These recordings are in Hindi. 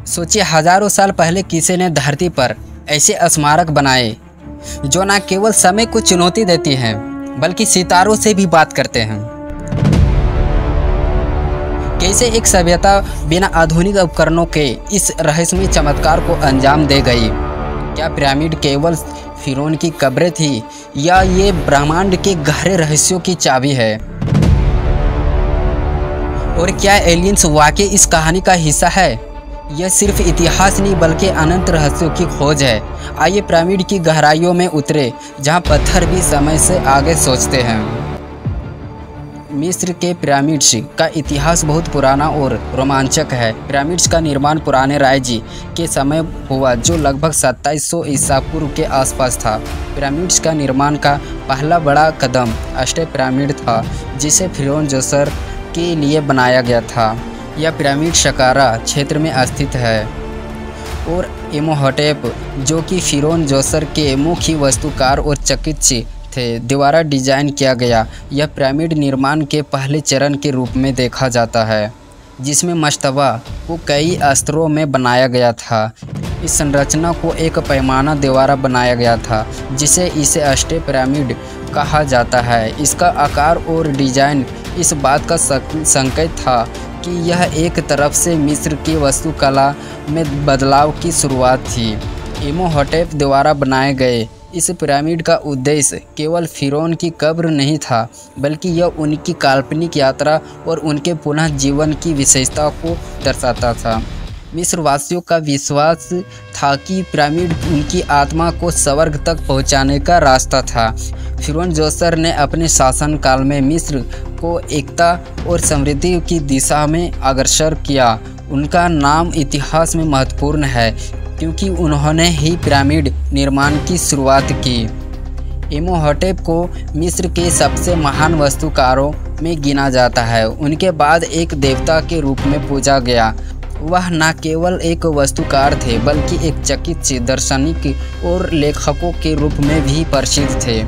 सोचिए, हजारों साल पहले किसी ने धरती पर ऐसे स्मारक बनाए जो न केवल समय को चुनौती देती हैं बल्कि सितारों से भी बात करते हैं। कैसे एक सभ्यता बिना आधुनिक उपकरणों के इस रहस्यमय चमत्कार को अंजाम दे गई? क्या पिरामिड केवल फिरौन की कब्रें थी या ये ब्रह्मांड के गहरे रहस्यों की चाबी है? और क्या एलियंस वाकई इस कहानी का हिस्सा है? यह सिर्फ इतिहास नहीं बल्कि अनंत रहस्यों की खोज है। आइए पिरामिड की गहराइयों में उतरे, जहां पत्थर भी समय से आगे सोचते हैं। मिस्र के पिरामिड्स का इतिहास बहुत पुराना और रोमांचक है। पिरामिड्स का निर्माण पुराने राज्य के समय हुआ, जो लगभग 2700 ईसा पूर्व के आसपास था। पिरामिड्स का निर्माण का पहला बड़ा कदम अष्टय पिरामिड था, जिसे फिरौन जोसर के लिए बनाया गया था। यह पिरामिड सकारा क्षेत्र में स्थित है और इमोहटेप, जो कि फिरौन जोसर के मुख्य वास्तुकार और चिकित्सक थे, द्वारा डिजाइन किया गया। यह पिरामिड निर्माण के पहले चरण के रूप में देखा जाता है, जिसमें मस्तबा को कई स्तरों में बनाया गया था। इस संरचना को एक पैमाना द्वारा बनाया गया था, जिसे इसे अष्टय पिरामिड कहा जाता है। इसका आकार और डिजाइन इस बात का संकेत था कि यह एक तरफ से मिस्र की वास्तुकला में बदलाव की शुरुआत थी। इमोहटेप द्वारा बनाए गए इस पिरामिड का उद्देश्य केवल फिरौन की कब्र नहीं था, बल्कि यह उनकी काल्पनिक यात्रा और उनके पुनः जीवन की विशेषता को दर्शाता था। मिस्र वासियों का विश्वास था कि पिरामिड उनकी आत्मा को स्वर्ग तक पहुंचाने का रास्ता था। फिरौन जोसर ने अपने शासनकाल में मिस्र को एकता और समृद्धि की दिशा में अग्रसर किया। उनका नाम इतिहास में महत्वपूर्ण है क्योंकि उन्होंने ही पिरामिड निर्माण की शुरुआत की। इमोहटेप को मिस्र के सबसे महान वास्तुकारों में गिना जाता है। उनके बाद एक देवता के रूप में पूजा गया। वह न केवल एक वास्तुकार थे बल्कि एक चिकित्सक, दार्शनिक और लेखकों के रूप में भी प्रसिद्ध थे।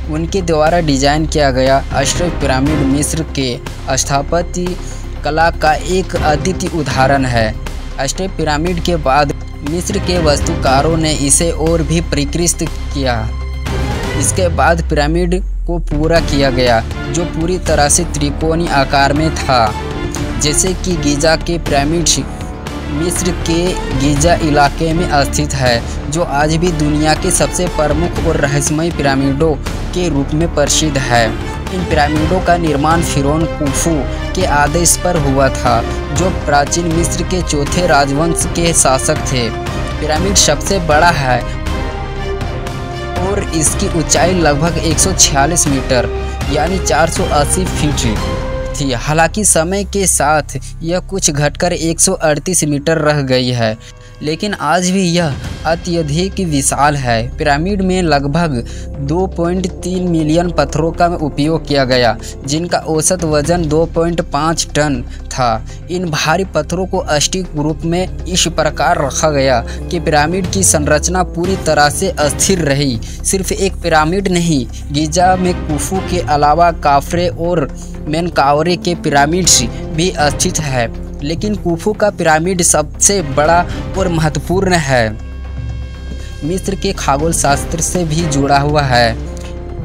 उनके द्वारा डिजाइन किया गया अष्टय पिरामिड मिस्र के स्थापत्य कला का एक अद्वितीय उदाहरण है। अष्टय पिरामिड के बाद मिस्र के वास्तुकारों ने इसे और भी परिष्कृत किया। इसके बाद पिरामिड को पूरा किया गया, जो पूरी तरह से त्रिकोणीय आकार में था, जैसे कि गीजा के पिरामिड्स मिस्र के गीजा इलाके में स्थित है, जो आज भी दुनिया के सबसे प्रमुख और रहस्यमय पिरामिडों के रूप में प्रसिद्ध है। इन पिरामिडों का निर्माण फिरौन खुफू के आदेश पर हुआ था, जो प्राचीन मिस्र के चौथे राजवंश के शासक थे। पिरामिड सबसे बड़ा है और इसकी ऊंचाई लगभग 146 मीटर यानी 480 फीट थी। हालांकि समय के साथ यह कुछ घटकर 138 मीटर रह गई है, लेकिन आज भी यह अत्यधिक विशाल है। पिरामिड में लगभग 2.3 मिलियन पत्थरों का उपयोग किया गया, जिनका औसत वजन 2.5 टन था। इन भारी पत्थरों को सटीक रूप में इस प्रकार रखा गया कि पिरामिड की संरचना पूरी तरह से अस्थिर रही। सिर्फ एक पिरामिड नहीं, गीजा में खुफू के अलावा काफ्रे और मेनकावरे के पिरामिड्स भी स्थित है, लेकिन खुफू का पिरामिड सबसे बड़ा और महत्वपूर्ण है। मिस्र के खगोल शास्त्र से भी जुड़ा हुआ है।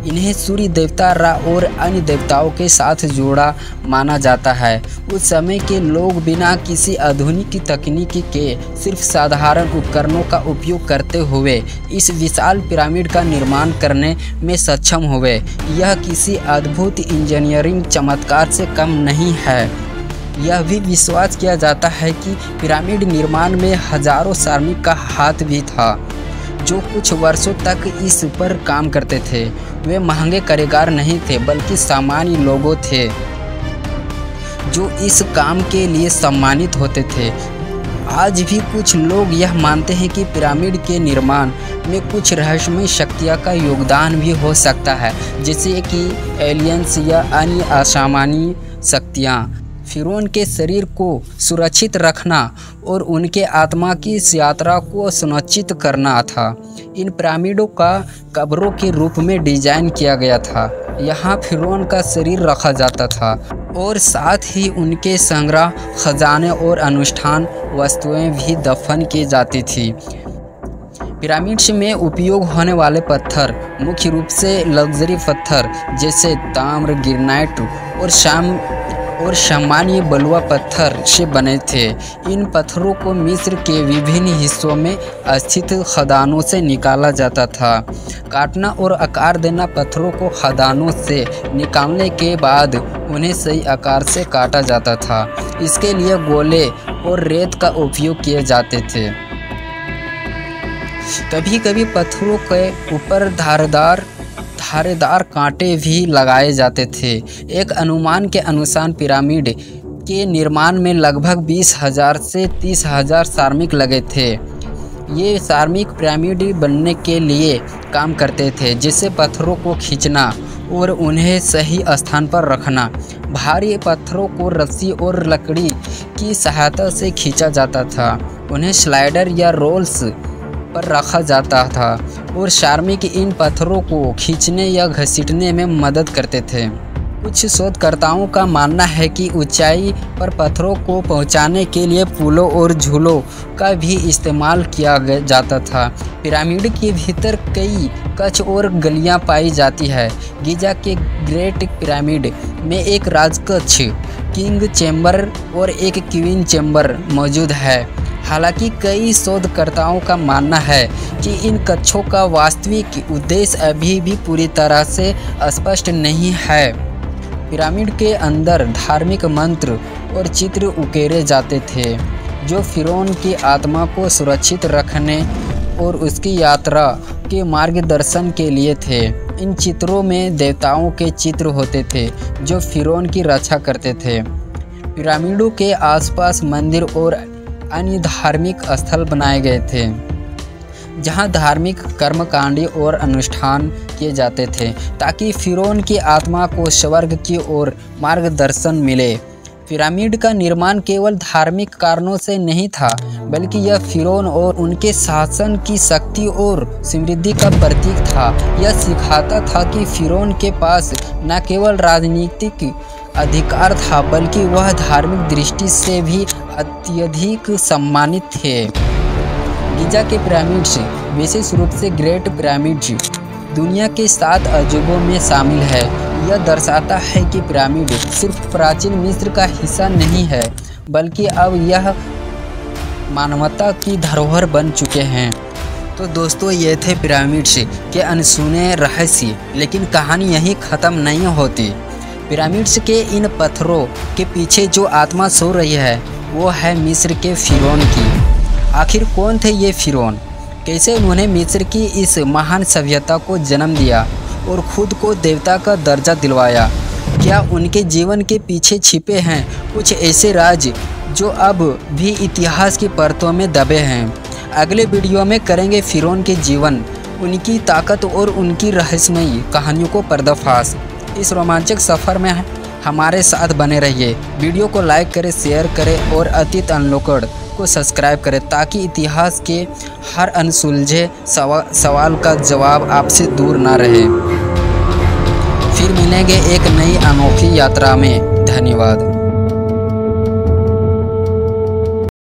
इन्हें सूर्य देवता रा और अन्य देवताओं के साथ जोड़ा माना जाता है। उस समय के लोग बिना किसी आधुनिक तकनीक के सिर्फ साधारण उपकरणों का उपयोग करते हुए इस विशाल पिरामिड का निर्माण करने में सक्षम हुए। यह किसी अद्भुत इंजीनियरिंग चमत्कार से कम नहीं है। यह भी विश्वास किया जाता है कि पिरामिड निर्माण में हजारों श्रमिक का हाथ भी था, जो कुछ वर्षों तक इस पर काम करते थे। वे महंगे कारीगर नहीं थे बल्कि सामान्य लोगों थे, जो इस काम के लिए सम्मानित होते थे। आज भी कुछ लोग यह मानते हैं कि पिरामिड के निर्माण में कुछ रहस्यमय शक्तियाँ का योगदान भी हो सकता है, जैसे कि एलियंस या अन्य असामान्य शक्तियाँ। फिरौन के शरीर को सुरक्षित रखना और उनके आत्मा की इस यात्रा को सुनिश्चित करना था। इन पिरामिडों का कब्रों के रूप में डिजाइन किया गया था। यहाँ फिरौन का शरीर रखा जाता था और साथ ही उनके संग्रह, खजाने और अनुष्ठान वस्तुएं भी दफन की जाती थी। पिरामिड्स में उपयोग होने वाले पत्थर मुख्य रूप से लग्जरी पत्थर जैसे ताम्र, ग्रेनाइट और सामान्य बलुआ पत्थर से बने थे। इन पत्थरों को मिस्र के विभिन्न हिस्सों में स्थित खदानों से निकाला जाता था। काटना और आकार देना: पत्थरों को खदानों से निकालने के बाद उन्हें सही आकार से काटा जाता था। इसके लिए गोले और रेत का उपयोग किए जाते थे। कभी कभी पत्थरों के ऊपर धारेदार कांटे भी लगाए जाते थे। एक अनुमान के अनुसार पिरामिड के निर्माण में लगभग 20,000 से 30,000 श्रमिक लगे थे। ये श्रमिक पिरामिड बनने के लिए काम करते थे, जैसे पत्थरों को खींचना और उन्हें सही स्थान पर रखना। भारी पत्थरों को रस्सी और लकड़ी की सहायता से खींचा जाता था। उन्हें स्लाइडर या रोल्स पर रखा जाता था और श्रमिक इन पत्थरों को खींचने या घसीटने में मदद करते थे। कुछ शोधकर्ताओं का मानना है कि ऊंचाई पर पत्थरों को पहुंचाने के लिए पुलों और झूलों का भी इस्तेमाल किया जाता था। पिरामिड के भीतर कई कक्ष और गलियां पाई जाती है। गीजा के ग्रेट पिरामिड में एक राजकक्ष, किंग चैम्बर और एक क्वीन चैम्बर मौजूद है। हालांकि कई शोधकर्ताओं का मानना है कि इन कक्षों का वास्तविक उद्देश्य अभी भी पूरी तरह से स्पष्ट नहीं है। पिरामिड के अंदर धार्मिक मंत्र और चित्र उकेरे जाते थे, जो फिरौन की आत्मा को सुरक्षित रखने और उसकी यात्रा के मार्गदर्शन के लिए थे। इन चित्रों में देवताओं के चित्र होते थे जो फिरौन की रक्षा करते थे। पिरामिडों के आसपास मंदिर और अन्य धार्मिक स्थल बनाए गए थे, जहां धार्मिक कर्मकांड और अनुष्ठान किए जाते थे ताकि फिरौन की आत्मा को स्वर्ग की ओर मार्गदर्शन मिले। पिरामिड का निर्माण केवल धार्मिक कारणों से नहीं था, बल्कि यह फिरौन और उनके शासन की शक्ति और समृद्धि का प्रतीक था। यह सिखाता था कि फिरौन के पास न केवल राजनीतिक अधिकार था, बल्कि वह धार्मिक दृष्टि से भी अत्यधिक सम्मानित थे। गीजा के पिरामिड्स, विशेष रूप से ग्रेट पिरामिड्स, दुनिया के 7 अजूबों में शामिल है। यह दर्शाता है कि पिरामिड सिर्फ प्राचीन मिस्र का हिस्सा नहीं है, बल्कि अब यह मानवता की धरोहर बन चुके हैं। तो दोस्तों, ये थे पिरामिड्स के अनसुने रहस्य, लेकिन कहानी यहीं ख़त्म नहीं होती। पिरामिड्स के इन पत्थरों के पीछे जो आत्मा सो रही है, वो है मिस्र के फिरौन की। आखिर कौन थे ये फिरौन? कैसे उन्होंने मिस्र की इस महान सभ्यता को जन्म दिया और खुद को देवता का दर्जा दिलवाया? क्या उनके जीवन के पीछे छिपे हैं कुछ ऐसे राज जो अब भी इतिहास की परतों में दबे हैं? अगले वीडियो में करेंगे फिरौन के जीवन, उनकी ताकत और उनकी रहस्यमयी कहानियों को पर्दाफाश। इस रोमांचक सफ़र में हमारे साथ बने रहिए। वीडियो को लाइक करें, शेयर करें और अतीत अनलोकड को सब्सक्राइब करें, ताकि इतिहास के हर अनसुलझे सवाल का जवाब आपसे दूर ना रहे। फिर मिलेंगे एक नई अनोखी यात्रा में। धन्यवाद।